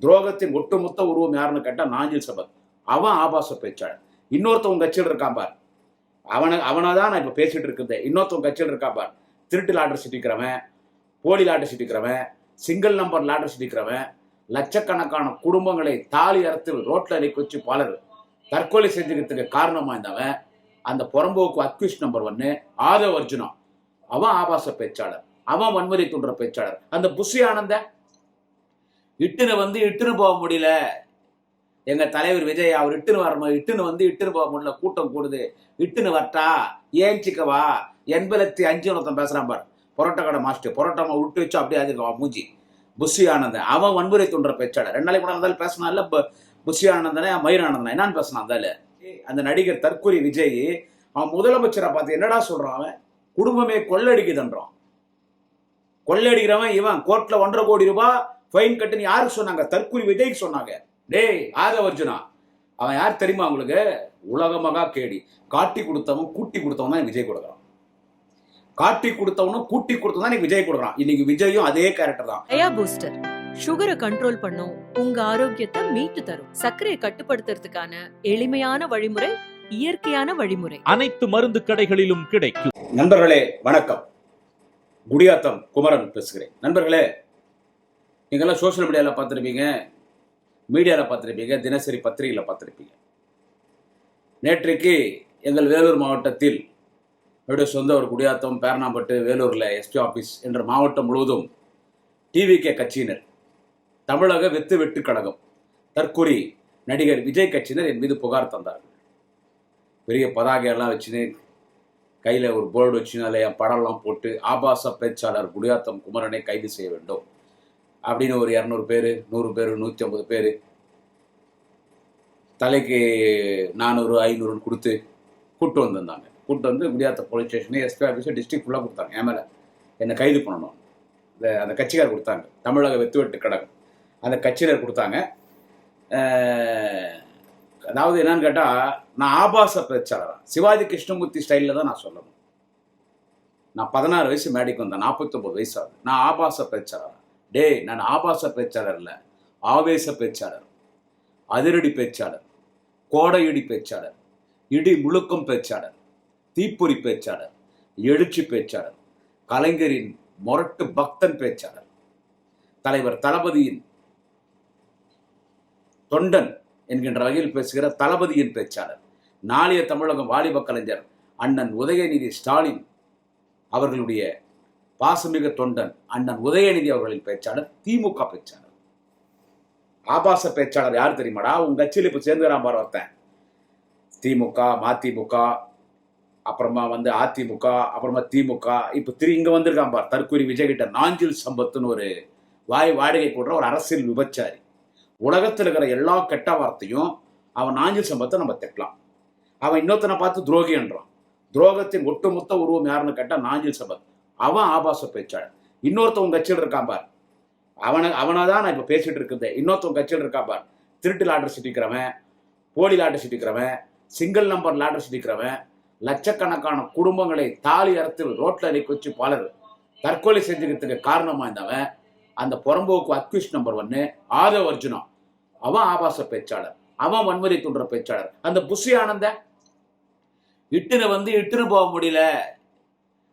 துரோகத்தின் ஒட்டுமொத்த உருவம் யாருன்னு கேட்டா நாஞ்சில் சபத். அவன் ஆபாச பேச்சாளர். இன்னொருத்தவங்க கட்சியில் இருக்கான் பார், அவனை தான் நான் இப்ப பேசிட்டு இருக்குது. இன்னொருத்தவங்க கட்சியில் இருக்கான் பார், திருட்டு லாட்டரி சிட்டிக்கிறவன், போலி லாட்டரி சிட்டிக்கிறவன், சிங்கிள் நம்பர் லாட்டரி சிட்டிக்கிறவன், லட்சக்கணக்கான குடும்பங்களை தாலி அறுத்து ரோட்ல அடிக்க வச்சு பலர் தற்கொலை செஞ்சுக்கிறதுக்கு காரணமா இருந்தவன் அந்த புறம்போக்கு அக்யூஸ் நம்பர் 1 ஆதவ் அர்ஜுனா. அவன் ஆபாச பேச்சாளர், அவன் வன்முறை தூண்டுற பேச்சாளர். அந்த புஷி ஆனந்த இட்டுன்னு போக முடியல, எங்க தலைவர் விஜய் அவர் இட்டுன்னு போக முடியல, கூட்டம் கூடுது, இட்டுன்னு வரட்டா, ஏஞ்சிக்கவா, 85 ஒருத்தன் பேசுறான் பார், பொரோட்டா கடை மாஸ்டர், பொரோட்டாமா விட்டு வச்சு அப்படியே அதுக்கு மூஞ்சி. புஷி ஆனந்தன் அவன் வன்முறை தூண்டுற பேச்சாளர். 2 நாளைக்கு கூட இருந்தாலும் பேசினால புஷி ஆனந்தனே மயிர் ஆனந்தன் என்னன்னு பேசினான். இருந்தாலும் அந்த நடிகர் தற்கொலை விஜய் அவன் முதலமைச்சரை பார்த்து என்னடா சொல்றான், அவன் குடும்பமே கொள்ளடிக்குதுன்றான். கொள்ளடிக்கிறவன் இவன் கோர்ட்ல 1.5 கோடி ரூபாய் ஃபைன் கட்டுன்னு யாருக்கு சொன்னாங்க? தற்கொலை விஜய்க்கு சொன்னாங்க. டேய் ஆதவ் அர்ஜுனா, அவன் யார் தெரியுமா உங்களுக்கு? உலக மகா கேடி. காட்டி கொடுத்தவன் கூட்டி கொடுத்தவன் தான் விஜய் கொடுக்குறான். காட்டி கொடுத்தவனும் கூட்டி கொடுத்தவன் தான் விஜய் கொடுக்குறான். இன்னைக்கு விஜயும் அதே கேரக்டர் தான். அயா பூஸ்டர் சுகரை கண்ட்ரோல் பண்ணும், உங்க ஆரோக்கியத்தை மீட்டு தரும். சர்க்கரையை கட்டுப்படுத்துறதுக்கான எளிமையான வழிமுறை, இயற்கையான வழிமுறை. அனைத்து மருந்து கடைகளிலும் கிடைக்கும். நண்பர்களே வணக்கம், குடியாத்தம் குமரன் பேசுகிறேன். நண்பர்களே, நீங்கெல்லாம் சோசியல் மீடியாவில் பார்த்துருப்பீங்க, மீடியாவில் பார்த்துருப்பீங்க, தினசரி பத்திரிகையில் பார்த்துருப்பீங்க. நேற்றைக்கு எங்கள் வேலூர் மாவட்டத்தில் என்னுடைய சொந்த ஒரு குடியாத்தம், பேரணாம்பட்டு, வேலூரில் எஸ்பி ஆஃபீஸ் என்ற மாவட்டம் முழுவதும் டிவிகே கட்சியினர், தமிழக வெட்டு கழகம், தற்கொலை நடிகர் விஜய் கட்சியினர் என் மீது புகார் தந்தார்கள். பெரிய பதாகையெல்லாம் வச்சுன்னு கையில் ஒரு போர்டு வச்சுன்னு அதில் என் படம்லாம் போட்டு ஆபாச பேச்சாளர் குடியாத்தம் குமரனை கைது செய்ய வேண்டும் அப்படின்னு ஒரு 200 பேர், 100 பேர், 150 பேர், தலைக்கு 400, 500 கொடுத்து கூப்பிட்டு வந்திருந்தாங்க. கூப்பிட்டு வந்து Gudiyattam police station, SP office, district ஃபுல்லாக கொடுத்தாங்க. என் மேலே என்னை கைது பண்ணணும். அந்த கட்சிக்கார் கொடுத்தாங்க, தமிழக வெட்டு கழகம் அந்த கட்சியினர் கொடுத்தாங்க. அதாவது என்னன்னு கேட்டால், நான் ஆபாச பேச்சாளர், சிவாஜி கிருஷ்ணமூர்த்தி ஸ்டைலில் தான் நான் சொல்லணும். நான் 16 வயசு மேடைக்கு வந்தேன், 49 வயசு ஆகுது. நான் ஆபாச பேச்சாளர். டேய், நான் ஆபாச பேச்சாளர் இல்லை, ஆவேச பேச்சாளர், அதிரடி பேச்சாளர், கோடையிடி பேச்சாளர், இடி முழுக்கம் பேச்சாளர், தீப்பொறி பேச்சாளர், எழுச்சி பேச்சாளர், கலைஞரின் மொரட்டு பக்தன் பேச்சாளர், தலைவர் தளபதியின் தொண்டன் என்கின்ற வகையில் பேசுகிற தளபதியின் பேச்சாளர், நாளைய தமிழகம் வாலிப கலைஞர் அண்ணன் உதயநிதி ஸ்டாலின் அவர்களுடைய பாசமிக தொண்டன் அண்ணன் உதயநிதி அவர்களின் பேச்சாளர், திமுக பேச்சாளர். ஆபாச பேச்சாளர் யார் தெரியுமாடா? உங்க கட்சியில் இப்ப சேர்ந்துக்கிறான் பாரு ஒருத்தன். திமுக, மதிமுக, அப்புறமா அதிமுக, அப்புறமா திமுக, இப்ப இங்க வந்திருக்கான் பார் தற்கொலை விஜய் கிட்ட நாஞ்சில் சம்பத்துன்னு ஒரு வாடகை போடுற ஒரு அரசியல் விபச்சாரி. உலகத்தில் இருக்கிற எல்லா கெட்ட வார்த்தையும் அவன் நாஞ்சில் சம்பத்தை நம்ம திட்டலாம். அவன் இன்னொருத்தனை பார்த்து துரோகின்றான். துரோகத்தின் ஒட்டுமொத்த உருவம் யாருன்னு கேட்டா நாஞ்சில் சம்பத். அவன் ஆபாச பேச்சாளர். இன்னொருத்தவங்க கட்சியில் இருக்கான் பார், அவனை தான் நான் இப்ப பேசிட்டு இருக்குது. இன்னொருத்தவங்க கட்சியில் இருக்கான் பார், திருட்டு லாட்டரி சிட்டிக்கிறவன், போலி லாட்டரி சிட்டிக்கிறவன், சிங்கிள் நம்பர் லாட்டரி சிட்டிக்கிறவன், லட்சக்கணக்கான குடும்பங்களை தாலி அறுத்து ரோட்ல அடிக்க வச்சு பலர் தற்கொலை செஞ்சுக்கிறதுக்கு காரணமா இருந்தவன் அந்த புறம்போக்கு அக்யூஸ் நம்பர் 1 ஆதவ் அர்ஜுனா. அவன் ஆபாச பேச்சாளர், அவன் வன்முறை தூண்டுற பேச்சாளர். அந்த புஷி ஆனந்த இட்டுன்னு போக முடியல,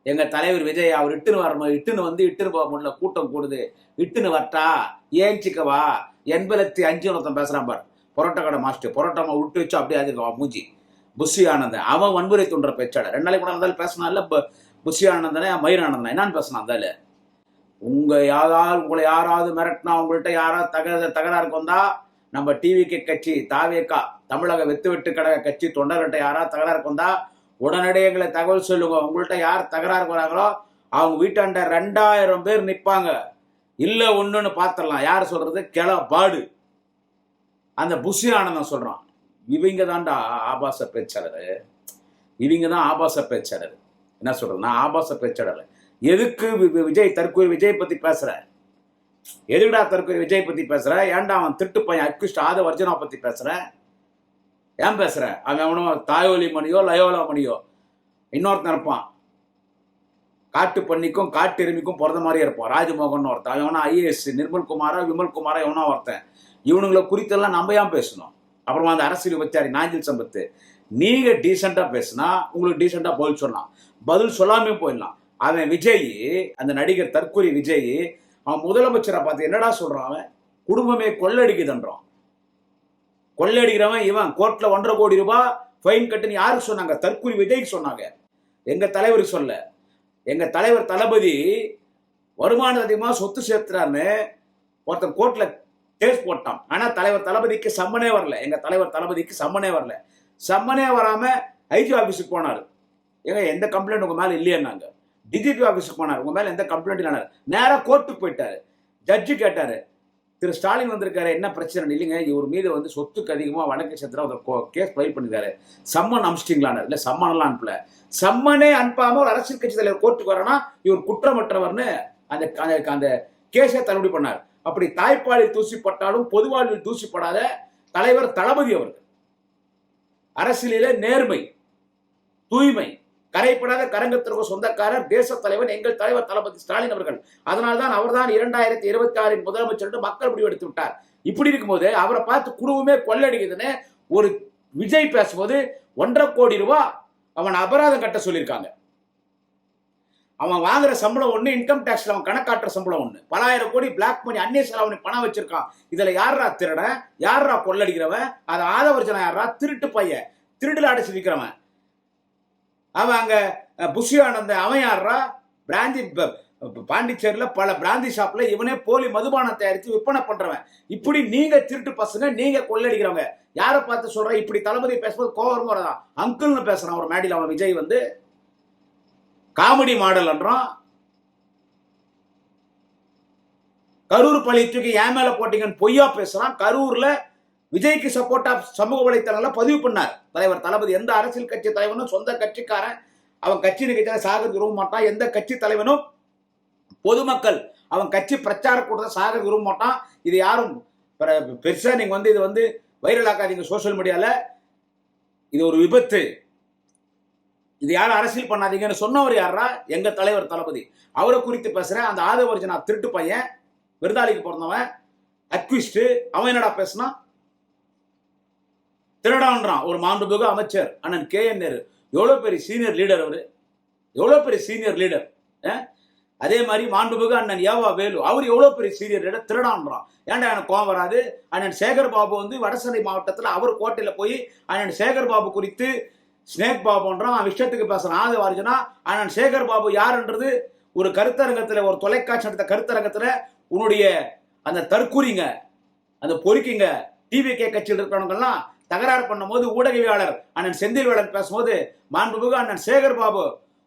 எங்க தலைவர் விஜய் அவர் இட்டுன்னு போக முடியல, கூட்டம் கூடுது, இட்டுன்னு வரட்டா, ஏஞ்சிக்கவா, 85 ஒருத்தன் பேசுறான் பார், பொரோட்டா கடை மாஸ்டர், பொரோட்டாமா விட்டு வச்சு அப்படியே அதுக்கு மூஞ்சி. புஷி ஆனந்தன் அவன் வன்முறை தூண்டுற பேச்சாளர். 2 நாளைக்கு கூட இருந்தாலும் பேசினால புஷி ஆனந்தனே மயிர் ஆனந்தன் என்னன்னு பேசினான். இருந்தாலும் உங்களை யாராவது மிரட்டினா, உங்கள்கிட்ட யாராவது தகராறுக்கு வந்தா, நம்ம டிவிகே கட்சி, தாவேகா, தமிழக வெட்டு கழக கட்சி தொண்டர்கிட்ட யாராவது தகராறுக்கு வந்தா உடனடியே எங்களை தகவல் சொல்லுங்க. உங்கள்கிட்ட யார் தகராறுக்கு வராங்களோ அவங்க வீட்டாண்ட 2000 பேர் நிற்பாங்க, இல்ல ஒண்ணுன்னு பார்த்துடலாம். யார் சொல்றது? பாடு. அந்த புஷி ஆனந்தன் சொல்றான். இவங்க தான்டா ஆபாச பேச்சாளர், இவங்க தான் ஆபாச பேச்சாளர். என்ன சொல்றது? நான் ஆபாச பேச்சாளர். எதுக்கு தற்கொலை விஜய் பத்தி பேசுற? எதுக்குடா தற்கொலை விஜய் பத்தி பேசுற? ஏன்டா அவன் திருட்டு பையன் அக்யூஸ்ட் ஆதவ் அர்ஜுனா பத்தி பேசுற? ஏன் பேசுற? அவன் அவனும் தாயோலி மணியோ லயோலா மணியோ இன்னொருத்தன் இருப்பான், காட்டு பண்ணிக்கும் காட்டு எருமைக்கும் பிறந்த மாதிரியே இருப்பான், ராஜ்மோகன் ஒருத்தன். அவனா IAS நிர்மல் குமாரா விமல் குமாரா எவனா ஒருத்தன். இவனுங்களை குறித்தெல்லாம் நம்ம ஏன் பேசணும்? அப்புறமா அந்த அரசியல் விபச்சாரி நாஞ்சில் சம்பத்து, நீங்க டீசெண்டா பேசினா உங்களுக்கு டீசெண்டா பதில் சொல்லலாம், பதில் சொல்லாமே போயிடலாம். அவன் விஜய், அந்த நடிகர் தற்கொலை விஜய், அவன் முதலமைச்சரை பார்த்து என்னடா சொல்றான்? அவன் குடும்பமே கொள்ளடிக்குதுன்றான். கொள்ளடிக்கிறவன் இவன். கோர்ட்ல 1.5 கோடி ரூபாய் ஃபைன் கட்டுன்னு யாருக்கு சொன்னாங்க? தற்கொலை விஜய்க்கு சொன்னாங்க, எங்க தலைவருக்கு சொல்ல. எங்க தலைவர் தளபதி வருமானம் அதிகமாக சொத்து சேர்த்துறான்னு ஒருத்தன் கோர்ட்ல கேஸ் போட்டான். ஆனா தலைவர் தளபதிக்கு சம்மனே வரல. எங்க தலைவர் தளபதிக்கு சம்மனே வரல. சம்மனே வராம ஐஜி ஆபீஸுக்கு போனாரு. ஏங்க எந்த கம்ப்ளைண்ட் உங்க மேல இல்லையாங்க? டிஜிபி ஆபீஸுக்கு போனார், உங்க மேல எந்த கம்ப்ளைண்ட் இல்லைனாரு. நேரா கோர்ட்டுக்கு போயிட்டாரு. ஜட்ஜு கேட்டாரு, திரு ஸ்டாலின் வந்திருக்காரு, என்ன பிரச்சனை? இல்லைங்க, இவர் மீது வந்து சொத்துக்கு அதிகமாக வழக்கு சேர்த்துறா கேஸ் ஃபைல் பண்ணிருக்காரு, சம்மன் அனுப்பிச்சிட்டீங்களான்னு. இல்லை சம்மன்லாம் அனுப்பல. சம்மனே அனுப்பாம ஒரு அரசியல் கட்சி தலைவர் கோர்ட்டுக்கு வரனா இவர் குற்றமற்றவர்னு அந்த அந்த கேஸை தள்ளுபடி பண்ணார். அப்படி தாய்ப்பாலில் தூசிப்பட்டாலும் பொது வாழ்வில் தூசிப்படாத தலைவர் தளபதி அவர்கள். அரசியலிலே நேர்மை, தூய்மை, கரைப்படாத கரங்கத்திற்கு சொந்தக்காரர், தேச தலைவர் எங்கள் தலைவர் தளபதி ஸ்டாலின் அவர்கள். அதனால்தான் அவர்தான் 2026 முதலமைச்சர் என்று மக்கள் முடிவெடுத்து விட்டார். இப்படி இருக்கும்போது அவரை பார்த்து குடும்பமே கொள்ளடிக்குதுன்னு ஒரு விஜய் பேசும்போது 1.5 கோடி ரூபாய் அவன் அபராதம் கட்ட சொல்லியிருக்காங்க. அவன் வாங்குற சம்பளம் ஒண்ணு, இன்கம் டாக்ஸ்ல அவன் கணக்காட்டுற சம்பளம் ஒண்ணு. பலாயிரம் கோடி பிளாக் மணி அந்நிய செலவணி பணம் வச்சிருக்கான். இதுல யாரா திருடன், யாரா கொள்ளடிக்கிறவன்? அது ஆதவர்ஜனா யாரா? திருட்டு பையன், திருடுல அடைச்சு விற்கிறவன். அவன் அங்க புஷியானந்த அவன் யாரா? பிராந்தி பாண்டிச்சேரியில பல பிராந்தி ஷாப்ல இவனே போலி மதுபானம் தயாரித்து விற்பனை பண்றவன். இப்படி நீங்க திருட்டு பசங்க, நீங்க கொள்ளடிக்கிறவங்க. யாரை பார்த்து சொல்ற? இப்படி தளபதி பேசும்போது கோவம் வரதான். அங்கிள்னு பேசுறான் ஒரு மேடையில். அவன் விஜய் வந்து காமெடி மாடல் என்றான். கரூர் பழி தூக்கி என் மேல போட்டீங்கன்னு பொய்யா பேசுறான். கரூர்ல விஜய்க்கு சப்போர்ட்டா சமூக வலைத்தளங்கள்ல பதிவு பண்ணார் தலைவர் தளபதி. எந்த அரசியல் கட்சி தலைவனும் சொந்த கட்சிக்காரன் அவன் கட்சி நிகழ்ச்சியாக சாக விரும்ப மாட்டான். எந்த கட்சி தலைவனும் பொதுமக்கள் அவன் கட்சி பிரச்சார கூட்டத்தை சாக விரும்ப மாட்டான். இது யாரும் பெருசா நீங்க வந்து இது வந்து வைரல் ஆக்காதீங்க சோசியல் மீடியால. இது ஒரு விபத்து, இது யாரும் அரசியல் பண்ணாதீங்கன்னு சொன்னவர் யாரா? எங்க தலைவர் தளபதி. அவரை குறித்து பேசுறேன். அந்த ஆதவர்ஜனா திருட்டு பையன், விருதாளிக்கு பிறந்தவன், அக்விஸ்ட், அவன் என்னடா பேசினா? திருடான்றான் ஒரு மாண்புமிகு அமைச்சர் அண்ணன் KN நேரு. எவ்வளவு பெரிய சீனியர் லீடர் அவரு, எவ்வளவு பெரிய சீனியர் லீடர். அதே மாதிரி மாண்புமிகு அண்ணன் ஏவா வேலு, அவர் எவ்வளவு பெரிய சீனியர் லீடர். திருடான்றான். ஏன்டா எனக்கு கோவம் வராது? அண்ணன் சேகர் பாபு வந்து வடசென்னை மாவட்டத்தில் அவர் கோட்டையில போய் அண்ணன் சேகர் பாபு குறித்து ஸ்னேக் பாபுன்றான், அவன் விஷயத்துக்கு பேசுறான். ஆதவர்ஜனா அண்ணன் சேகர் பாபு யாருன்றது ஒரு கருத்தரங்கத்துல, ஒரு தொலைக்காட்சி நடத்த கருத்தரங்கத்துல உன்னுடைய அந்த தற்கூறிங்க, அந்த பொறுக்கிங்க டிவிகே கட்சியில் இருக்கிறவங்கெல்லாம் தகராறு பண்ணும்போது ஊடகவியாளர் அண்ணன் செந்தில்வேலன் பேசும்போது மாண்புமிகு அண்ணன் சேகர் பாபு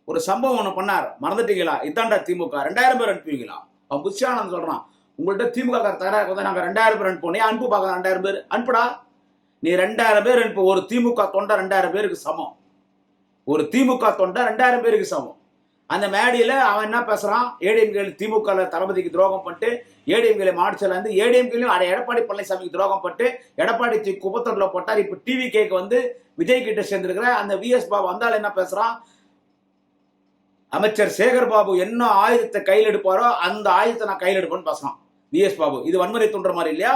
ஒரு சம்பவம் ஒண்ணு பண்ணார், மறந்துட்டீங்களா? இதாண்டா திமுக 2000 பேர் அனுப்புவீங்களா? அவன் புஷியானந்த் சொல்றான், உங்கள்கிட்ட திமுக தகராறு நாங்க 2000 பேர் அனுப்போம், அனுப்பு பார்க்கலாம். 2000 பேர் அனுப்புடா. நீ 2000 பேர் அனுப்பு. ஒரு திமுக தொண்டை 2000 பேருக்கு சமம். ஒரு திமுக தொண்டை 2000 பேருக்கு சமம். அந்த மேடையில அவன் என்ன பேசுறான்? ஏடிஎம்கே திமுக தளபதிக்கு துரோகம் பண்ணிட்டு ஏடிஎம்கே மாநில வந்து ஏடிஎம்கேலையும் எடப்பாடி பழனிசாமிக்கு துரோகம் பண்ணிட்டு எடப்பாடி குப்பத்தூர்ல போட்டார். இப்ப டிவிகேக்கு வந்து விஜய் கிட்ட சேர்ந்திருக்கிற அந்த VS பாபு வந்தால் என்ன பேசுறான்? அமைச்சர் சேகர் பாபு என்ன ஆயுதத்தை கையில் எடுப்பாரோ அந்த ஆயுதத்தை நான் கையில் எடுப்பேன்னு பேசுறான் VS பாபு. இது வன்முறை தூண்டுற மாதிரி இல்லையா?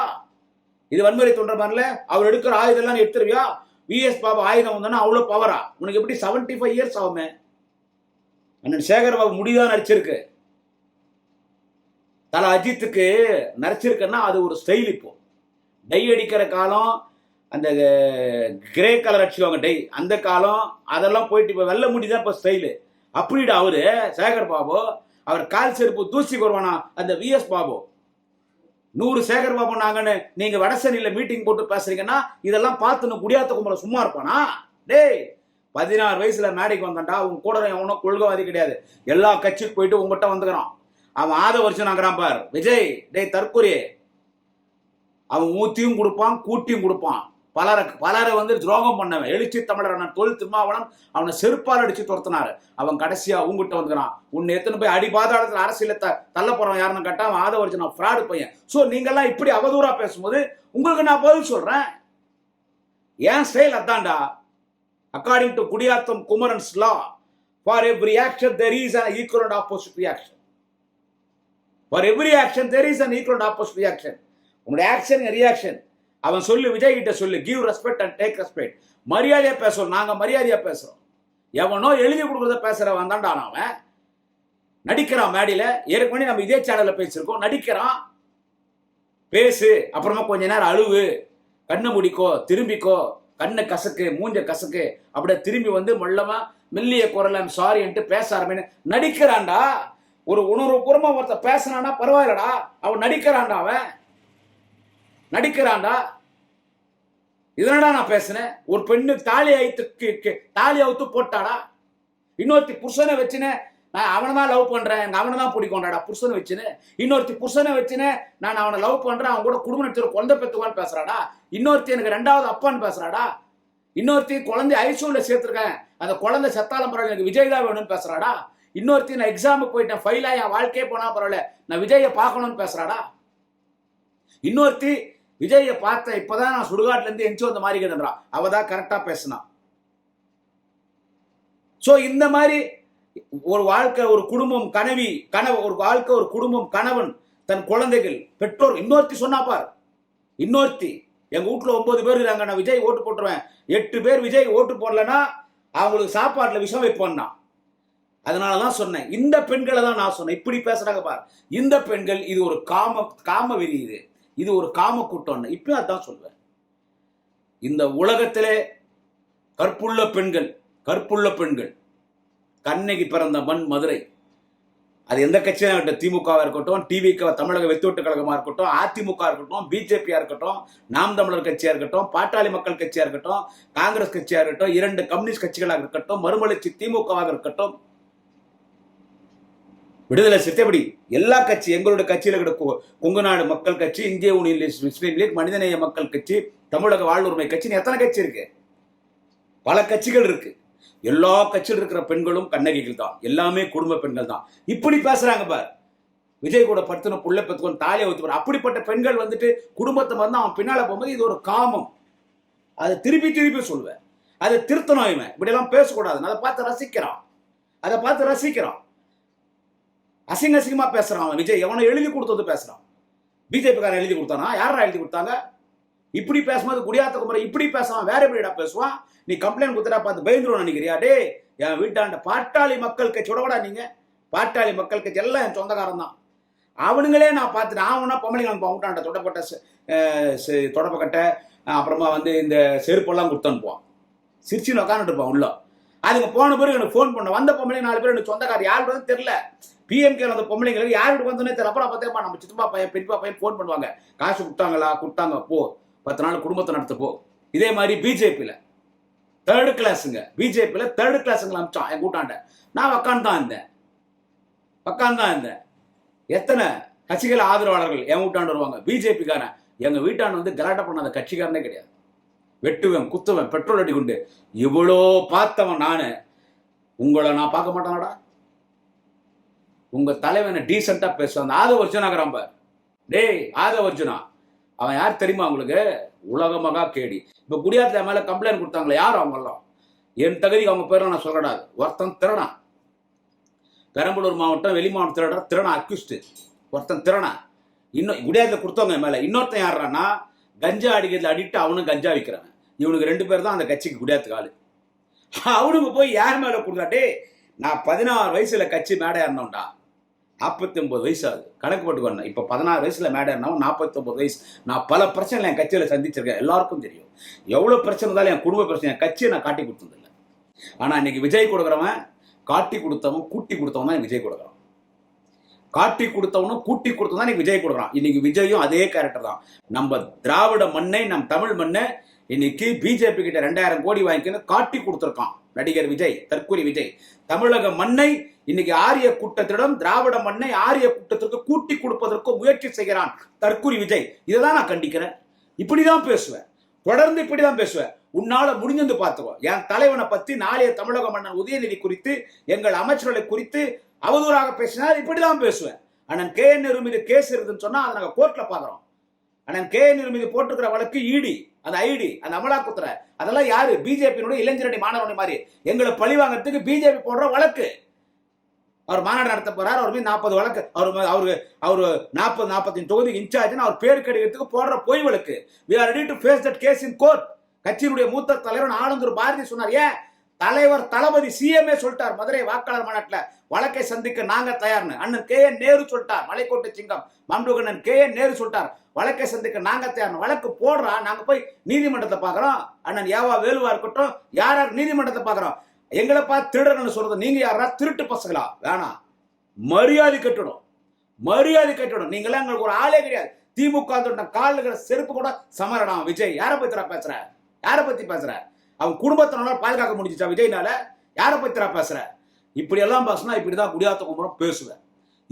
இது வன்முறை தூண்டுற மாதிரி இல்ல? அவர் எடுக்கிற ஆயுதம் எல்லாம் எடுத்துருவியா? VS பாபு ஆயுதம் வந்தோன்னா அவ்வளவு பவரா? உனக்கு எப்படி 75 இயர்ஸ் ஆகுமே? அண்ணன் சேகர் பாபு முடிதான் நடிச்சிருக்கு. தல அஜித்துக்கு நடிச்சிருக்குன்னா அது ஒரு ஸ்டைல். இப்போ டை அடிக்கிற காலம், அந்த கிரே கலர் அடிச்சுவாங்க டை, அந்த காலம் அதெல்லாம் போயிட்டு இப்போ வெள்ள முடிதான் இப்போ ஸ்டைலு. அப்படிடா அவரு சேகர் பாபு. அவர் கால் செருப்பு தூசி வருவானா அந்த VS பாபு. 100 சேகர் பாபு நாங்கன்னு நீங்க வடசென்னையில மீட்டிங் போட்டு பேசுறீங்கன்னா இதெல்லாம் பார்த்து குடியாத்த கும்பல சும்மா இருப்பானா? டேய் 16 வயசுல மேடைக்கு வந்தான்டா. உங்க கூட எவனும் கொள்கைவாதி கிடையாது. எல்லா கட்சிக்கு போயிட்டு உங்ககிட்ட வந்துக்கிறான். அவன் ஆதவர்ஜனாங்கிறான் பார் விஜய். டேய் தற்கொலை, அவன் ஊத்தியும் கொடுப்பான், கூட்டியும் கொடுப்பான். பலரை வந்து துரோகம் பண்ணவன். எழுச்சி தமிழர் அண்ணன் தொல் திருமாவளவன் அவனை செருப்பால் அடிச்சு துரத்தினாரு. அவன் கடைசியா உங்ககிட்ட வந்துக்கிறான். உன்னை எத்தனை போய் அடி பாதாளத்துல அரசியல தள்ள போறவன் யாருன்னு கேட்டா அவன் ஆதவர்ஜனா ஃப்ராடு பையன். சோ நீங்கெல்லாம் இப்படி அவதூறா பேசும்போது உங்களுக்கு நான் பதில் சொல்றேன். ஏன் ஸ்டைல் அதான்டா. According to Kudiyatham Kumaran's law, for every action there is an equal and opposite reaction. For every action there is an equal and opposite reaction. உங்களுடைய ஆக்ஷன் ரியாக்ஷன். அவன் சொல்லு, விஜய் கிட்ட சொல்லு, give respect and take respect. மரியாதையா பேசுவோம், நாங்க மரியாதையா பேசுறோம். எவனோ எழுதி கொடுக்குறத பேசுறவன் தான்டா அவன். நடிக்கிறான் மேடையில. ஏற்கனவே நம்ம இதே சேனல்ல பேசியிருக்கோம். நடிக்கிறான், பேசு, அப்புறமா கொஞ்ச நேரம் அழுவு, கண்ணை முடிக்கோ, திரும்பிக்கோ, கண்ணை கசக்கு, மூஞ்ச கசக்கு, அப்படியே திரும்பி வந்து மொல்லமா மெல்லிய குரல் சாரின்ட்டு பேச ஆரம்பின்னு நடிக்கிறான்டா. ஒரு உணர்வுபூர்வமா ஒருத்த பேசினானா பரவாயில்லடா, அவன் நடிக்கிறான்டா, அவன் நடிக்கிறான்டா. இதனடா நான் பேசினேன். ஒரு பெண்ணு தாலி அவுத்து போட்டாடா. இன்னொருத்தி புருஷனை வச்சுன்னு நான் அவனை தான் லவ் பண்றேன், அவனை தான் பிடிக்கொண்டாடா புருஷனை வச்சுன்னு. இன்னொருத்தி புருஷனை வச்சுன்னு நான் அவனை லவ் பண்றேன், அவன் கூட குடும்ப நடத்துற குழந்தை பெத்துவான்னு பேசுறாடா. இன்னொருத்தி எனக்கு 2வது அப்பான்னு பேசுறாடா. இன்னொருத்தி குழந்தை ஐசோல சேர்த்திருக்கேன், அந்த குழந்தை செத்தாலும் பரவாயில்ல, எனக்கு விஜய் தான் வேணும்னு பேசுறாடா. இன்னொருத்தி நான் எக்ஸாமுக்கு போயிட்டேன், ஃபெயிலா என் வாழ்க்கையே போனா பரவாயில்ல, நான் விஜயை பார்க்கணும்னு பேசுறாடா. இன்னொருத்தி விஜயை பார்த்த இப்பதான் நான் சுடுகாட்டுல இருந்து எஞ்சி வந்த மாதிரி கேட்டுறான், அவதான் கரெக்டா பேசினான். சோ இந்த மாதிரி ஒரு வாழ்க்கை, ஒரு குடும்பம் ஒரு வாழ்க்கை, ஒரு குடும்பம், கணவன், தன் குழந்தைகள், பெற்றோர். இன்னொருத்தி சொன்னா பார், இன்னொருத்தி எங்க வீட்டுல 9 பேர் இருக்காங்க, நான் விஜய் ஓட்டு போட்டுருவேன், 8 பேர் விஜய் ஓட்டு போடலன்னா அவங்களுக்கு சாப்பாட்டுல விஷம் வைப்போம்னா. அதனாலதான் சொன்னேன், இந்த பெண்களை தான் நான் சொன்னேன். இப்படி பேசுறாங்க பார் இந்த பெண்கள், இது ஒரு காம வெறி, இது ஒரு காம கூட்டம். இப்ப அதான் சொல்வேன். இந்த உலகத்திலே கற்புள்ள பெண்கள், கண்ணகி பிறந்த மண் மதுரை. அது எந்த கட்சியாக இருக்கட்டும், திமுகவா இருக்கட்டும், டிவிக தமிழக வெத்தோட்டு கழகமா இருக்கட்டும், அதிமுக இருக்கட்டும், பிஜேபியா இருக்கட்டும், நாம் தமிழர் கட்சியா இருக்கட்டும், பாட்டாளி மக்கள் கட்சியா இருக்கட்டும், காங்கிரஸ் கட்சியா இருக்கட்டும், 2 கம்யூனிஸ்ட் கட்சிகளாக இருக்கட்டும், மறுமலர்ச்சி திமுகவாக இருக்கட்டும், விடுதலை சிறுத்தைப்படி எல்லா கட்சி, எங்களுடைய கட்சியில கிடக்கும் கொங்கு நாடு மக்கள் கட்சி, இந்திய யூனியன் முஸ்லீம் லீக், மனிதநேய மக்கள் கட்சி, தமிழக வாழ்வுரிமை கட்சி, எத்தனை கட்சி இருக்கு? பல கட்சிகள் இருக்கு. எல்லா கட்சியில் இருக்கிற பெண்களும் கண்ணகிகள் தான், எல்லாமே குடும்ப பெண்கள் தான். இப்படி பேசுறாங்க பார். விஜய் கூட படுத்துன புள்ள பெத்துக்கணும், தாலியை ஊத்து. அப்படிப்பட்ட பெண்கள் வந்துட்டு குடும்பத்தை வந்து அவன் பின்னால போகும்போது இது ஒரு காமம். அதை திருப்பி சொல்லுவேன். அதை திருத்தணும். இவன் இப்படி எல்லாம் பேசக்கூடாது. அதை பார்த்து ரசிக்கிறான். அசிங்கமா பேசுறான் அவன் விஜய். எவனை எழுதி கொடுத்தது பேசுறான். பிஜேபி காரன் எழுதி கொடுத்தானா? யாரா எழுதி கொடுத்தாங்க? இப்படி பேசும்போது குடியாத்த குமரை இப்படி பேசுவான், வேற எப்படிடா பேசுவான்? நீ கம்ப்ளைண்ட் கொடுத்துட்டா பார்த்து பயந்துரும் நினைக்கிறியா? டே, என் வீட்டாண்ட பாட்டாளி மக்கள் கட்சியோட கூட நீங்க பாட்டாளி மக்கள் கட்சி எல்லாம் என் சொந்தக்காரன் தான். அவனுங்களே நான் பார்த்துட்டு அவனா பொம்பளைங்க வீட்டாண்ட தொடப்பக்கட்டை, அப்புறமா வந்து இந்த செருப்பெல்லாம் கொடுத்து அனுப்புவான். சிரிச்சுன்னு உட்காந்துட்டு இருப்பான் உள்ள. அதுங்க போன பிறகு எனக்கு ஃபோன் பண்ண வந்த பொம்பளை 4 பேர் எனக்கு சொந்தக்காரர், யாருக்கு வந்து தெரியல. பிஎம்கே அந்த பொம்பளைங்களுக்கு யாருக்கு வந்தோன்னே தெரியல. அப்புறம் பார்த்தேப்பா நம்ம சித்தப்பா பையன் பெரியப்பா பையன் ஃபோன் பண்ணுவாங்க, காசு கொடுத்தாங்க, போ 10 நாள் குடும்பத்தை நடத்த போ. இதே மாதிரி பிஜேபியில 3rd கிளாஸுங்க, பிஜேபியில 3rd கிளாஸுங்களை அமிச்சான் என் கூட்டாண்ட. நான் உக்காந்து தான் இருந்தேன். எத்தனை கட்சிகள் ஆதரவாளர்கள் என் வீட்டாண்டு வருவாங்க. பிஜேபிக்காரன் எங்க வீட்டாண்டு வந்து கலாட்டா பண்ணாத கட்சிக்காரனே கிடையாது. வெட்டுவேன், குத்துவேன், பெட்ரோல் அடி கொண்டு இவ்வளோ பார்த்தவன் நானு. உங்களை நான் பார்க்க மாட்டானடா. உங்க தலைவனை டீசெண்டா பேசுவான். ஆதவ அர்ஜுனாங்கிறான் பார். டேய் ஆதவ அர்ஜுனா, அவன் யார் தெரியுமா உங்களுக்கு? உலக மகா கேடி. இப்ப குடியாத்துல மேல கம்ப்ளைண்ட் கொடுத்தாங்களே, யார் அவங்க எல்லாம்? என் தகுதிக்கு அவங்க பேர் நான் சொல்லக்கூடாது. ஒருத்தன் திறனா, பெரம்பலூர் மாவட்டம் வெளி மாவட்டம் திறனா அக்யூஸ்ட், ஒருத்தன் திறனா. இன்னும் குடியாத்துல கொடுத்தவங்க மேல இன்னொருத்தன் யாருன்னா கஞ்சா அடிக்கிறதுல அடிட்டு அவனும் கஞ்சா விற்கிறாங்க. இவனுக்கு 2 பேர் தான் அந்த கட்சிக்கு குடியாத்துக்கு ஆளு. அவனுக்கு போய் யார் மேல கொடுத்தாட்டே, நான் 16 வயசுல கட்சி மேடையா இருந்தோம்டா, 49 வயசு ஆகுது, கணக்கு போட்டுக்கணும். இப்ப 16 வயசுல மேடை இருந்தாலும் 49 வயசு. நான் பல பிரச்சனை என் கட்சியில சந்திச்சிருக்கேன். எல்லாருக்கும் தெரியும் எவ்வளவு பிரச்சனை இருந்தாலும் என் குடும்ப பிரச்சனை என் கட்சியை நான் காட்டி கொடுத்ததில்லை. ஆனா இன்னைக்கு விஜய் கொடுக்குறவன் காட்டி கொடுத்தவன் கூட்டி கொடுத்தவன் தான் விஜய் கொடுக்குறான். காட்டி கொடுத்தவனும் கூட்டி கொடுத்தவன் தான் விஜய் கொடுக்குறான். இன்னைக்கு விஜயும் அதே கேரக்டர் தான். நம்ம திராவிட மண்ணை, நம் தமிழ் மண்ணை இன்னைக்கு பிஜேபி கிட்ட 2000 கோடி வாங்கிக்கணும் காட்டி கொடுத்திருக்கான் நடிகர் விஜய், தற்கொலை விஜய். தமிழக மண்ணை இன்னைக்கு ஆரிய கூட்டத்திடம், திராவிட மண்ணை ஆரிய கூட்டத்திற்கு கூட்டி கொடுப்பதற்கு முயற்சி செய்கிறான் தற்கொலை விஜய். இதைதான் நான் கண்டிக்கிறேன். இப்படிதான் பேசுவேன், தொடர்ந்து இப்படிதான் பேசுவேன். உன்னால முடிஞ்சது பார்த்துக்கோ. என் தலைவனை பத்தி நாளைய தமிழக மன்னன் உதயநிதி குறித்து, எங்கள் அமைச்சர்களை குறித்து அவதூறாக பேசினால் இப்படிதான் பேசுவேன். அண்ணன் KN நேரு மீது கேஸ் இருக்குன்னு சொன்னா அதை நாங்க கோர்ட்ல பாக்குறோம். அண்ணன் KN நேரு மீது போட்டுக்கிற வழக்கு இடி, அந்த ஐடி, அந்த அமலாக்கத்துறை, அதெல்லாம் யாரு? பிஜேபியினுடைய இளைஞரணி மாணவனை மாதிரி எங்களை பழி வாங்கறதுக்கு பிஜேபி போடுற வழக்கு. அவர் மாநாடு நடத்த போறாரு. அவர் மீது 40 வழக்கு, அவரு 40-45 தொகுதி இன்சார்ஜ் அவர் பேர் கடிதத்துக்கு போடுற பொய் வழக்கு. we are ready to face that case in court. கட்சியினுடைய மூத்த தலைவர் ஆனந்தூர் பாரதி சொன்னார். ஏன் தலைவர் தளபதி சிஎம்ஏ சொல்லிட்டார் மதுரை வாக்காளர் மாநாட்டில் வழக்கை சந்திக்க நாங்க தயார்னு. அண்ணன் KN நேரு சொல்லிட்டார். மலைக்கோட்டை சிங்கம் மம்டுகண்ணன் KN நேரு சொல்லிட்டார் வழக்கை சந்திக்க நாங்க தயார்னு. வழக்கு போடுறா, நாங்க போய் நீதிமன்றத்தை பாக்குறோம். அண்ணன் ஏவா வேலுவா இருக்கட்டும், யார் நீதிமன்றத்தை பாக்குறோம். எங்களை பார்த்து திருடர்கள் சொல்றது நீங்க யாரா? திருட்டு பசங்களா? வேணாம், மரியாதை கட்டணும், மரியாதை கட்டணும். நீங்களாம் எங்களுக்கு ஒரு ஆளே கிடையாது. திமுக காலுகிற செருப்பு கூட சமரடம். விஜய் யாரை பத்திரா பேசுற? யாரை பத்தி பேசுற? அவன் குடும்பத்தினால பாதுகாக்க முடிஞ்சிச்சா விஜய்னால? யாரை பத்திரா பேசுற? இப்படி எல்லாம் பேசுனா இப்படிதான் குடியாத்த குமரம் பேசுவேன்,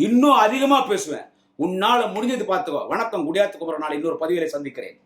இன்னும் அதிகமா பேசுவேன். உன்னால முடிஞ்சது பார்த்துக்கோ. வணக்கம். குடியாத்த குமரம் நாள் இன்னொரு பதிவிலை சந்திக்கிறேன்.